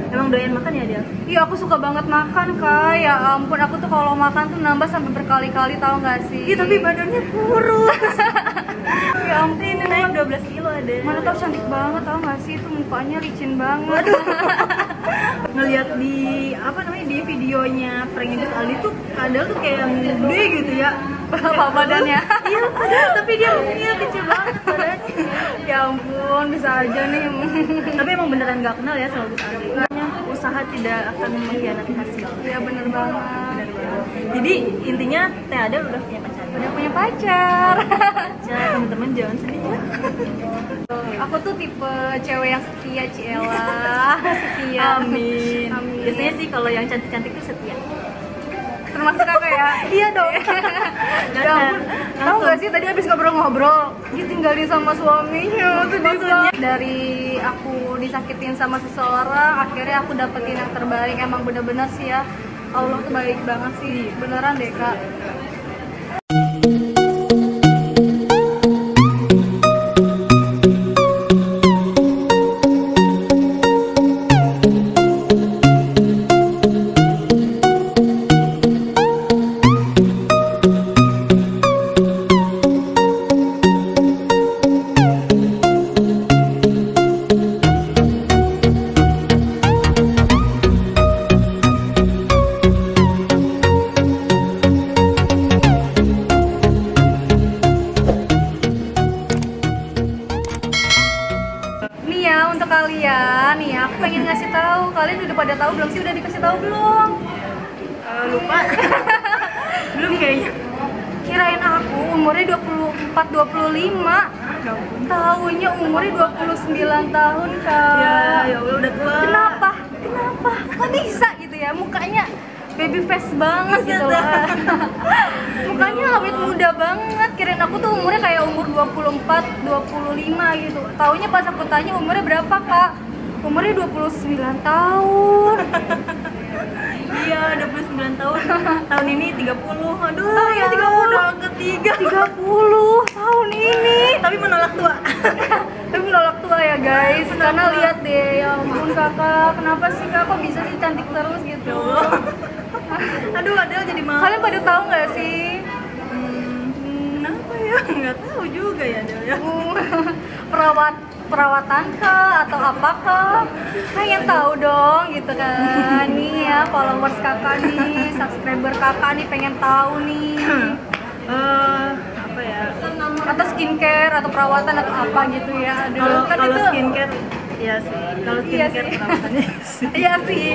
Emang doyan makan ya dia? Iya, aku suka banget makan, Kak. Ya ampun, aku tuh kalau makan tuh nambah sampai berkali-kali, tahu nggak sih? Iya, tapi badannya kurus. Ya ampun, Ini naik 12 kilo ada. mana tau cantik banget, tahu nggak sih? Itu mukanya licin banget. Ngeliat di apa namanya di videonya Frank Idris Aldi tuh kadang tuh kayak yang gede gitu ya. Apa badannya? Iya, padahal tapi dia kecil banget badannya. Ya ampun, bisa aja nih. Tapi emang beneran gak kenal ya sama Gus Aldi. Usaha tidak akan mengkhianati hasil. Iya bener banget. Bener banget. Jadi intinya Teh Adel udah punya pacar. Udah punya pacar. Pacar, teman-teman jangan sedih ya. Aku tuh tipe cewek yang setia, Ciela. Setia. Amin. Amin. Biasanya sih kalau yang cantik-cantik tuh setia. Termasuk kakak ya? Iya dong. Ya ampun, tahu nggak sih tadi habis ngobrol-ngobrol ditinggalin sama suaminya tuh Maksudnya? dari aku disakitin sama seseorang akhirnya aku dapetin yang terbaik. Emang bener-bener sih ya, Allah tuh baik banget sih, beneran deh Kak. Nih ya untuk kalian, nih ya, aku pengen ngasih tahu. Kalian udah pada tahu belum sih? Udah dikasih tahu belum? Lupa. Belum kayaknya. Kirain aku umurnya 24-25. Tahunya umurnya 29 tahun, Kak. Ya Allah udah tua. Kenapa? Kenapa? Kok bisa gitu ya? Mukanya baby face banget gitu loh. Mukanya awet muda banget. Kirain aku tuh umurnya kayak umur 24-25 gitu. Taunya pas aku tanya umurnya berapa, Kak? Umurnya 29 tahun. Iya, 29 tahun. Tahun ini 30. Aduh, Oh ya 30. ketiga. 30 tahun ini. Tapi menolak tua. Tapi menolak tua ya guys, karena lihat deh, ya ampun kakak, kenapa sih kak kok bisa sih cantik terus gitu? Aduh, Adel jadi malu. Kalian pada tahu nggak sih? Kenapa ya? Nggak tahu juga ya Adel ya. Perawatan kah atau apakah? Pengen tahu dong gitu kan? Nih ya followers kakak nih, subscriber kakak nih pengen tahu nih. Apa ya? Atau skincare atau perawatan atau apa gitu ya? Aduh, kan Kalau itu- skincare, iya sih. Kalau Iya skincare sih. perawatannya sih. Iya sih,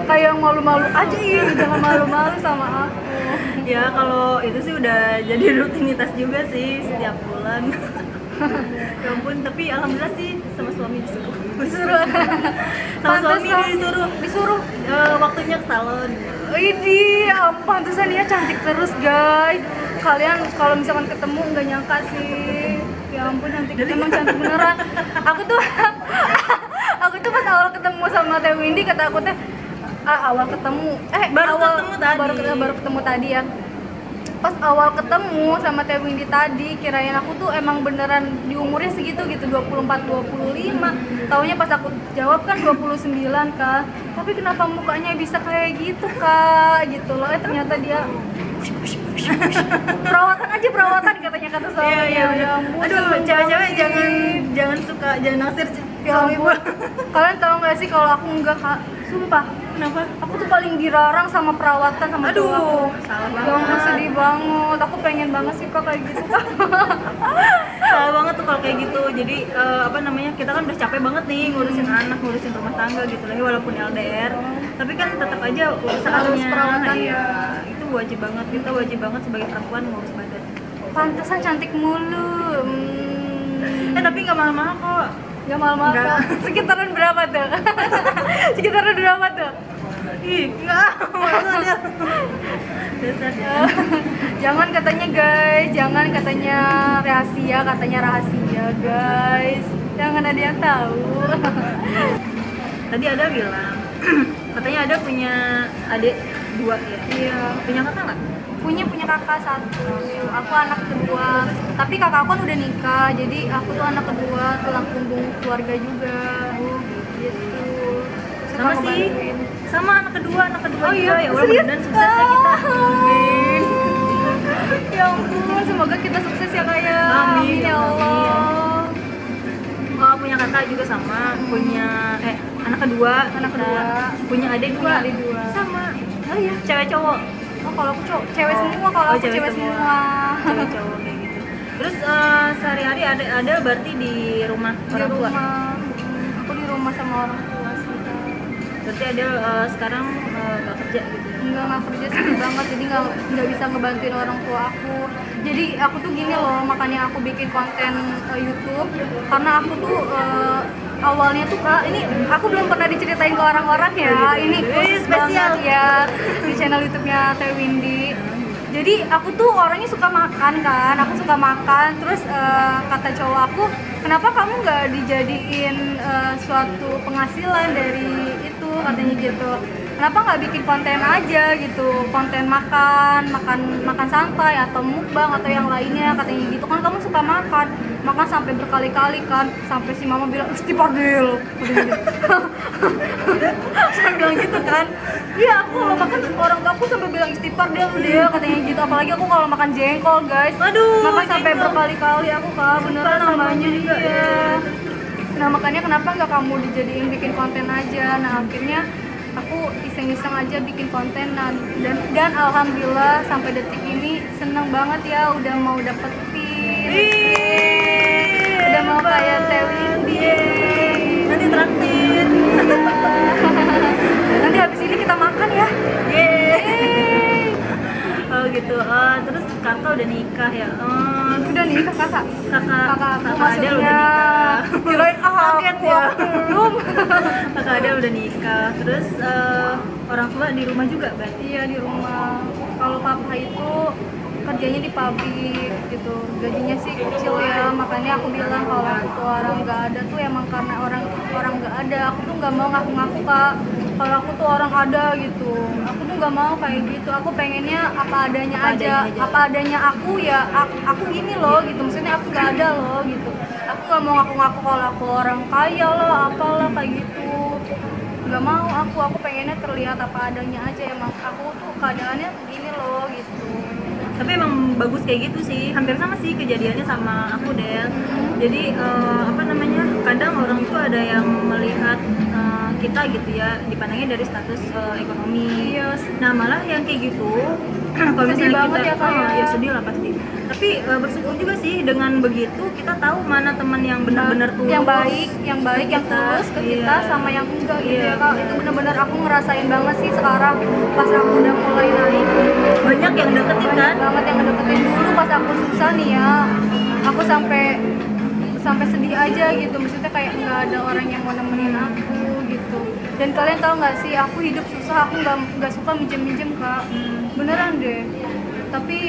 kayak malu-malu aja ya, jangan malu-malu sama aku. Ya kalau itu sih udah jadi rutinitas juga sih setiap bulan. Ya ampun, tapi alhamdulillah sih sama suami disuruh. Disuruh. Sama suami Pantesan. Disuruh. Waktunya ke salon. Ini pantesan dia cantik terus guys. Kalian kalau misalkan ketemu nggak nyangka sih. Ya ampun cantik, emang cantik beneran. Aku tuh aku tuh pas awal ketemu sama Teh Windy kata aku teh awal ketemu baru ketemu tadi ya. Pas awal ketemu sama Teh Windy tadi, kirain aku tuh emang beneran di umurnya segitu gitu, 24-25. Taunya pas aku jawab kan 29 Kak. Tapi kenapa mukanya bisa kayak gitu Kak? Gitu loh. Ternyata dia perawatan katanya kata suaminya. Iya. Ya ampun, Aduh, seneng cewek-cewek banget sih. jangan naksir Ya ampun. Kalian tahu nggak sih kalau aku enggak Kak? Sumpah. Kenapa? Aku tuh paling dilarang sama perawatan sama Aduh, cowok aku. salah Ya ampun, banget. sedih banget. Aku pengen banget sih Kak kayak gitu Kak. Salah banget tuh kalau kayak gitu. Jadi apa namanya, kita kan udah capek banget nih ngurusin anak, ngurusin rumah tangga gitu lagi walaupun LDR. Tapi kan tetap aja usahanya. Harus perawatan. Iya, itu wajib banget. Kita wajib banget sebagai perempuan ngurus badan. Pantesan cantik mulu. Tapi nggak mahal-mahal kok. Gak mahal-mahal Nggak. Kak. Sekitaran berapa tuh? Sekitaran berapa tuh? Ih, nggak. Maksudnya. Dasarnya. Jangan katanya guys, jangan katanya rahasia guys. Jangan ada yang tahu. Tadi ada bilang katanya ada punya adik 2 ya. Iya. Punya kakak nggak? punya kakak 1, aku anak kedua, tapi kakak aku kan udah nikah, jadi aku tuh anak kedua, tulang punggung keluarga juga gitu. Sama sih, ngebantuin. sama anak kedua Oh iya, juga ya Allah, serius? mudah-mudahan sukses ya kita. Amin. Ya ampun, semoga kita sukses ya Kak ya. Amin, Ya Allah. Oh, punya kakak juga sama, punya anak kedua, Anak kita. kedua. Punya adik Punya dua, adik dua. sama, Oh iya. cewek cowok, Oh kalau aku cewek semua, kalau Oh, aku cewek semua. cewek cowok kayak gitu. Terus sehari-hari ada berarti di rumah Di orang tua. rumah. Aku di rumah sama orang tua sih Kak. Berarti ada sekarang nggak kerja gitu. Nggak kerja sedih banget, jadi nggak bisa ngebantuin orang tua aku. Jadi aku tuh gini loh, makanya aku bikin konten YouTube, karena aku tuh awalnya tuh Kak, ini aku belum pernah diceritain ke orang-orang ya. Ini khusus spesial banget ya di channel YouTube-nya Teh Windy. Jadi aku tuh orangnya suka makan kan, aku suka makan. Terus kata cowok aku, kenapa kamu nggak dijadiin suatu penghasilan dari itu, katanya gitu. Kenapa nggak bikin konten aja gitu, konten makan santai atau mukbang atau yang lainnya, katanya gitu. Kan kamu suka makan sampai berkali-kali kan, sampai si mama bilang istighfardil, saya bilang gitu kan. Iya, aku kalau makan orang tua aku sampai bilang istighfardil udah, katanya gitu. Apalagi aku kalau makan jengkol guys, Aduh, makan sampai jengkol. berkali-kali aku Kak, beneran namanya juga. iya. Nah makanya kenapa nggak kamu dijadiin bikin konten aja. Nah akhirnya aku iseng-iseng aja bikin konten dan alhamdulillah sampai detik ini seneng banget ya, udah mau dapetin, udah mau kayak Teh Windy. Nanti traktir. Nanti habis ini kita makan ya. Yeay. Oh gitu. Terus kakak udah nikah ya? Udah nikah kakak. Kakak Kakak aku Adel udah maksudnya. nikah. Kirain Kaget aku ya. belum. Kakak Adel udah nikah. Terus orang tua di rumah juga berarti? Iya di rumah. Kalau papa itu kerjanya di pabrik gitu, gajinya sih kecil ya, makanya aku bilang kalau aku tuh orang nggak ada tuh emang karena orang nggak ada. Aku tuh nggak mau ngaku-ngaku Kak kalau aku tuh orang ada gitu. Aku tuh nggak mau kayak gitu. Aku pengennya apa adanya aja. Apa adanya aku ya. Aku gini loh gitu. Maksudnya aku nggak ada loh gitu. Aku nggak mau ngaku-ngaku kalau aku orang kaya lah, apalah kayak gitu. Nggak mau aku pengennya terlihat apa adanya aja. Emang aku tuh keadaannya gini loh gitu. Tapi emang bagus kayak gitu sih, hampir sama sih kejadiannya sama aku Del. Jadi apa namanya, kadang orang tuh ada yang melihat kita gitu ya, dipandangnya dari status ekonomi. Iya. Nah malah yang kayak gitu kalau Sedih misalnya banget kita ya, Kak, ya. ya sedih lah pasti. Tapi bersyukur juga sih dengan begitu kita tahu mana teman yang benar-benar tulus, yang baik, yang tulus ke kita Iya. sama yang enggak gitu Iya, ya Kak. Itu benar-benar aku ngerasain banget sih sekarang pas aku udah mulai naik. banyak yang deketin kan. Banget yang ngedeketin. Dulu pas aku susah nih ya, aku sampai sedih aja gitu. Maksudnya kayak nggak ada orang yang mau nemenin aku gitu. Dan kalian tahu nggak sih, aku hidup susah, aku nggak suka minjem Kak. Beneran deh. Tapi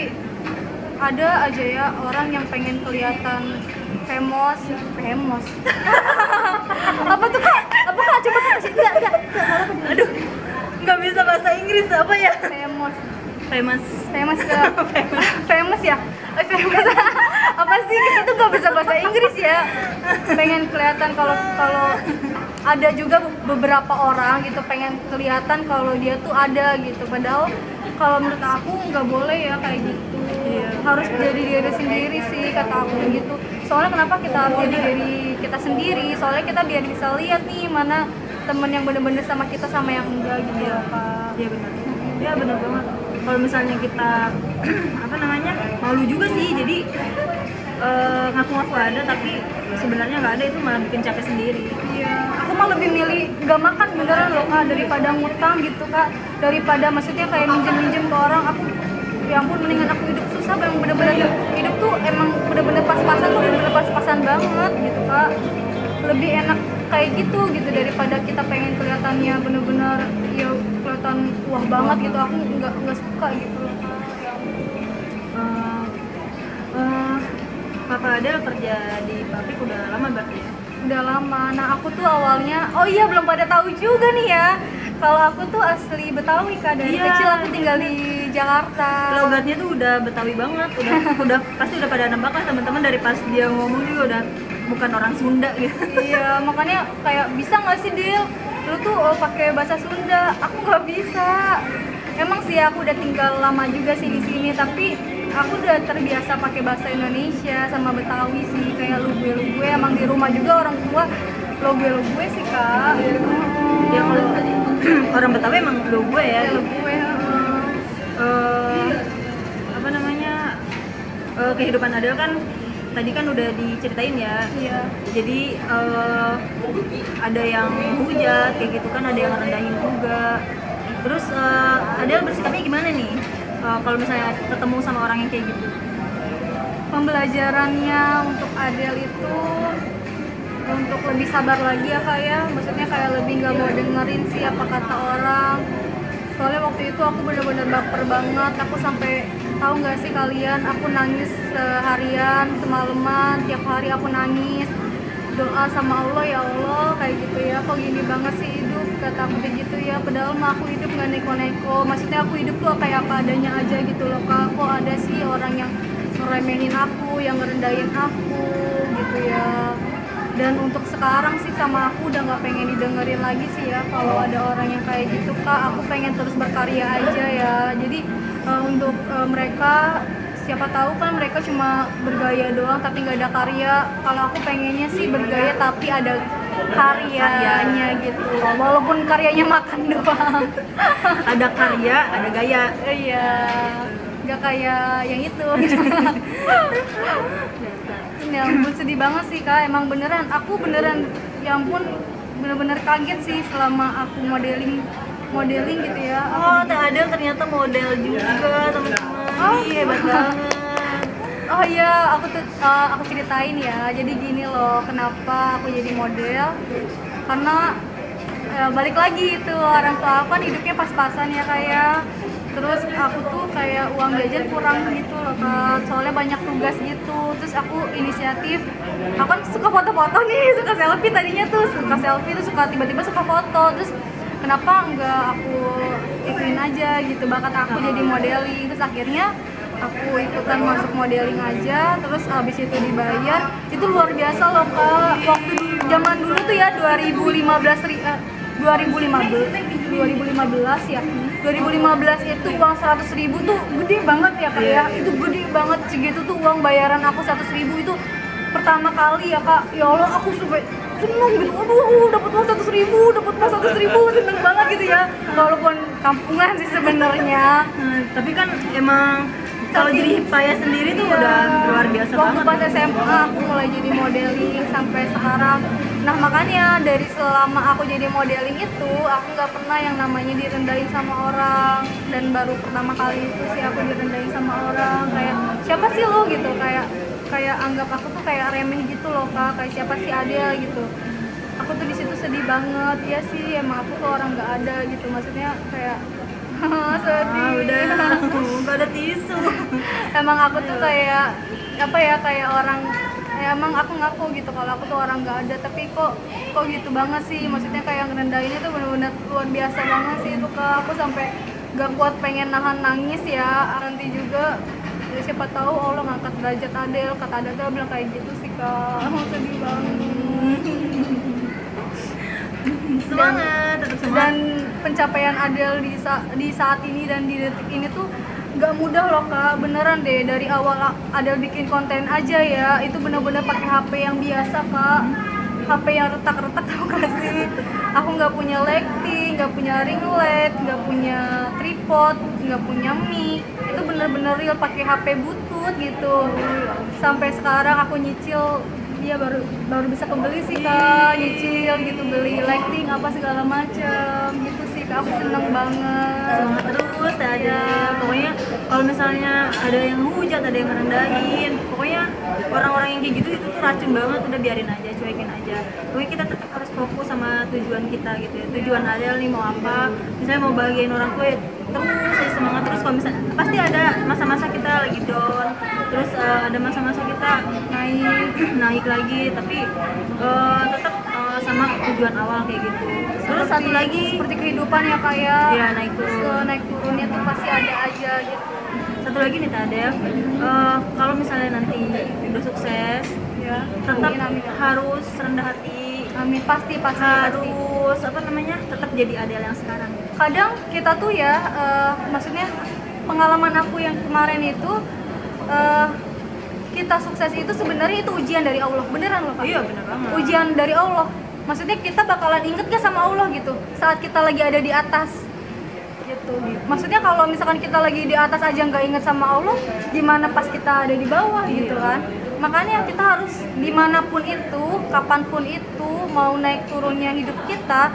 ada aja ya orang yang pengen kelihatan famous. Apa tuh Kak? Apa Kak? Coba Kak kasih. Enggak. Aduh, nggak bisa bahasa Inggris apa ya? Famous ya? Famous. Apa sih, kita tuh gak bisa bahasa Inggris ya. Pengen kelihatan kalau ada juga beberapa orang gitu pengen kelihatan kalau dia tuh ada gitu. Padahal kalau menurut aku nggak boleh ya kayak gitu. Iya. Harus jadi diri sendiri sih kata aku gitu. Soalnya kenapa kita harus jadi diri kita sendiri? Soalnya kita biar bisa lihat nih mana temen yang bener-bener sama kita sama yang enggak gitu ya Kak. Iya benar. Iya benar banget. Kalau misalnya kita apa namanya, malu juga sih. Jadi ngaku-ngaku ada tapi sebenarnya nggak ada, itu malah bikin capek sendiri. Iya, aku mah lebih milih gak makan beneran loh Kak daripada ngutang gitu Kak. Daripada maksudnya kayak minjem ke orang. Aku ya ampun, mendingan aku hidup susah, yang bener-bener hidup tuh emang bener-bener pas-pasan tuh, bener-bener pas-pasan banget gitu Kak. Lebih enak kayak gitu daripada kita pengen kelihatannya bener-bener ya kelihatan wah banget gitu. Aku nggak suka gitu loh Kak. Papa Adel kerja di pabrik udah lama berarti ya? Udah lama. Nah aku tuh awalnya, oh iya belum pada tahu juga nih ya, kalau aku tuh asli Betawi Kak. Dari Iya. kecil aku tinggal di Jakarta. Logatnya tuh udah Betawi banget, udah pasti udah pada nembak lah teman-teman, dari pas dia ngomong juga udah bukan orang Sunda gitu. Iya, makanya kayak bisa nggak sih Dil lu tuh pakai bahasa Sunda, aku nggak bisa. Emang sih aku udah tinggal lama juga sih di sini, tapi aku udah terbiasa pakai bahasa Indonesia sama Betawi sih, kayak lu gue. Emang di rumah juga orang tua lo gue sih kak. Ya kalau orang Betawi emang lu gue ya. Lo gue. Apa namanya, kehidupan Adel kan tadi kan udah diceritain ya. Iya. Jadi ada yang hujat kayak gitu kan, ada yang rendahin juga. Terus Adel bersikapnya gimana nih kalau misalnya ketemu sama orang yang kayak gitu? Pembelajarannya untuk Adel itu untuk lebih sabar lagi ya kak ya, maksudnya kayak lebih nggak mau dengerin sih apa kata orang. Soalnya waktu itu aku bener-bener baper banget, aku sampai tahu nggak sih kalian, aku nangis seharian semalaman, tiap hari aku nangis doa sama Allah, ya Allah kayak gitu ya, kok gini banget sih hidup, kata aku kayak gitu ya, padahal mah aku hidup nggak neko-neko, maksudnya aku hidup tuh kayak apa adanya aja gitu loh kak, kok ada sih orang yang ngeremehin aku, yang ngerendahin aku gitu ya. Dan untuk sekarang sih sama aku udah nggak pengen didengerin lagi sih ya kalau ada orang yang kayak gitu kak, aku pengen terus berkarya aja ya. Jadi untuk mereka, siapa tahu kan mereka cuma bergaya doang tapi nggak ada karya. Kalau aku pengennya sih bergaya tapi ada karyanya gitu, walaupun karyanya makan doang. Ada karya, ada gaya. Iya, nggak kayak yang itu. Ya ampun, sedih banget sih kak, emang beneran, aku beneran, ya ampun, bener-bener kaget sih selama aku modeling gitu ya. Oh, Teh Adel ternyata model juga teman-teman. Oh. Iya, hebat banget. Oh iya, aku ceritain ya. Jadi gini loh, kenapa aku jadi model? Karena balik lagi itu orang tua aku kan hidupnya pas-pasan ya kayak. Terus aku tuh kayak uang jajan kurang gitu loh kak, soalnya banyak tugas gitu. Terus aku inisiatif, aku kan suka foto-foto nih, suka selfie tadinya tuh, suka selfie tuh, suka tiba-tiba suka foto. Terus kenapa nggak aku ikutin aja gitu bakat aku jadi modeling. Terus akhirnya aku ikutan masuk modeling aja, terus habis itu dibayar. Itu luar biasa loh kak, waktu zaman dulu tuh ya 2015 ya, 2015 itu uang 100.000 tuh gede banget ya kak ya, itu gede banget segitu tuh uang bayaran aku 100.000 itu pertama kali ya kak, ya Allah aku sampai seneng gitu, aduh dapat uang 100.000, seneng banget gitu ya, walaupun kampungan sih sebenarnya. Tapi kan emang kalau jadi payah sendiri tuh udah luar biasa waktu banget. Pas SMA aku mulai jadi modeling sampai sekarang. Nah makanya dari selama aku jadi modeling itu aku nggak pernah yang namanya direndahin sama orang, dan baru pertama kali itu sih aku direndahin sama orang, kayak siapa sih lo gitu, kayak anggap aku tuh kayak remeh gitu loh kak, kayak siapa sih Adel gitu. Aku tuh di situ sedih banget ya sih, emang aku tuh orang nggak ada gitu, maksudnya kayak sedih. Udah, nggak ada tisu. Emang aku tuh kayak apa ya, kayak orang ya, emang aku ngaku gitu kalau aku tuh orang nggak ada, tapi kok gitu banget sih, maksudnya kayak ngerendahin itu benar-benar luar biasa banget sih itu kak. Aku sampai gak kuat pengen nahan nangis ya, nanti juga ya, siapa tahu Allah ngangkat derajat Adel, kata Adel tuh bilang kayak gitu sih kak. Sedih banget. Semangat, tetap semangat. Dan pencapaian Adel di saat ini dan di detik ini tuh nggak mudah loh kak, beneran deh. Dari awal Adel bikin konten aja ya, itu bener-bener pakai HP yang biasa kak, HP yang retak-retak tau gak sih. Aku nggak punya lighting, nggak punya ring light, nggak punya tripod, nggak punya mic, itu bener-bener real pakai HP butut gitu. Sampai sekarang aku nyicil, dia baru bisa kebeli sih kak, nyicil gitu, beli lighting apa segala macem gitu sih kak. Aku seneng banget. Semangat terus ada. Pokoknya kalau misalnya ada yang hujat, ada yang ngerendahin, pokoknya orang-orang yang kayak gitu itu tuh racun banget, udah biarin aja, cuekin aja. Pokoknya kita tetap harus fokus sama tujuan kita gitu ya. Tujuan Adel nih mau apa? Misalnya mau bahagiain orang tua ya terus saya semangat terus. Kalau misalnya pasti ada masa-masa kita lagi down, terus ada masa-masa kita naik lagi, tapi tetap sama tujuan awal kayak gitu. Terus satu lagi seperti kehidupan ya kak ya, naik turunnya tuh pasti ada aja gitu. Satu lagi nih Teh Adel, kalau misalnya nanti udah sukses Ya. tetap Amin, amin. harus rendah hati, Amin, pasti. harus apa namanya, tetap jadi Adele yang sekarang. Kadang kita tuh ya, maksudnya pengalaman aku yang kemarin itu, kita sukses itu sebenarnya itu ujian dari Allah, beneran loh Kak. Iya benar banget. Ujian dari Allah, maksudnya kita bakalan inget gak sama Allah gitu saat kita lagi ada di atas gitu. Maksudnya kalau misalkan kita lagi di atas aja nggak inget sama Allah, gimana pas kita ada di bawah gitu kan. Makanya kita harus dimanapun itu, kapanpun itu, mau naik turunnya hidup kita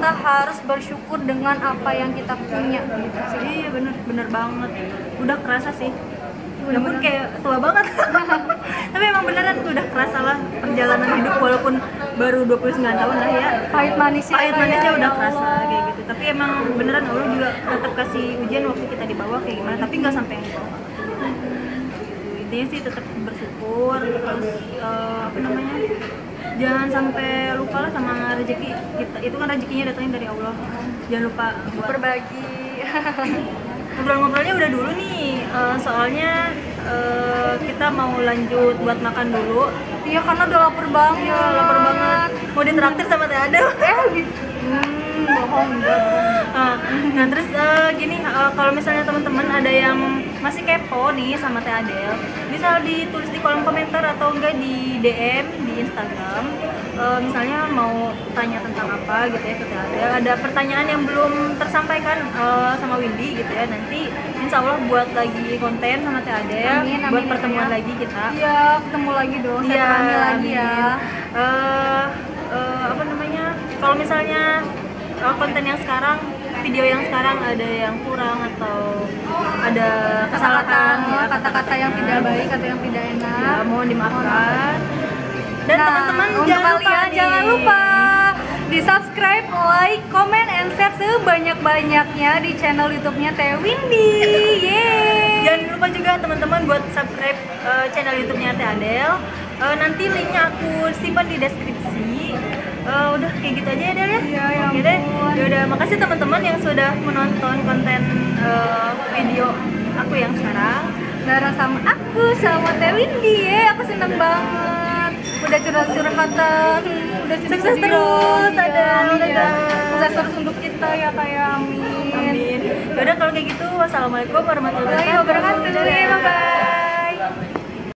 harus bersyukur dengan apa yang kita punya gitu sih. Iya bener banget, udah kerasa sih. Ya pun Bener-bener. kayak tua banget. Tapi emang beneran udah kerasa lah perjalanan hidup, walaupun baru 29 tahun lah ya. Pahit manisnya Udah ya kerasa Allah. kayak gitu. Tapi emang beneran Allah juga tetap kasih ujian waktu kita di bawah kayak gimana, tapi nggak sampai yang di bawah. Intinya sih tetap bersyukur, terus apa namanya, jangan sampai lupa lah sama rezeki kita. Itu kan rezekinya datangnya dari Allah. Jangan lupa buat Berbagi. ngobrol-ngobrolnya udah dulu nih, soalnya kita mau lanjut buat makan dulu. Iya, karena udah lapar banget. Iya, lapar banget. Mau ditraktir sama Teh Adel. Gitu. Bohong enggak. Nah terus gini, kalau misalnya teman-teman ada yang masih kepo nih sama Teh Adel, bisa ditulis di kolom komentar atau enggak di DM di Instagram. Misalnya mau tanya tentang apa gitu ya ke Teh Adel, ada pertanyaan yang belum tersampaikan sama Windy gitu ya, nanti insya Allah buat lagi konten sama Teh Adel. Amin, amin, buat pertemuan ya. lagi kita. Iya, ketemu lagi dong. Iya, Silaturahmi lagi ya. Apa namanya, kalau misalnya konten yang sekarang, video yang sekarang ada yang kurang atau ada kesalahan ya, Kata-kata yang tidak baik atau yang tidak enak, ya, mohon dimaafkan. Dan teman-teman untuk jangan lupa kalian nih, jangan lupa di subscribe, like, comment, and share sebanyak-banyaknya di channel YouTube-nya Teh Windy. Yeay. Jangan lupa juga teman-teman buat subscribe channel YouTube-nya Teh Adel. Nanti linknya aku simpan di deskripsi. Udah kayak gitu aja ya Del ya. Iya, ya Oke deh. ampun. Ya udah, makasih teman-teman yang sudah menonton konten video aku yang sekarang. Bareng sama aku, sama Teh Windy. Aku seneng banget. Udah curhat-curhatan. Udah Sukses terus, Adel. Ya. Dadah. Sukses terus untuk kita ya kayak amin. Amin. Ya udah kalau kayak gitu, wassalamualaikum warahmatullahi Wabarakatuh. wabarakatuh. Bye bye.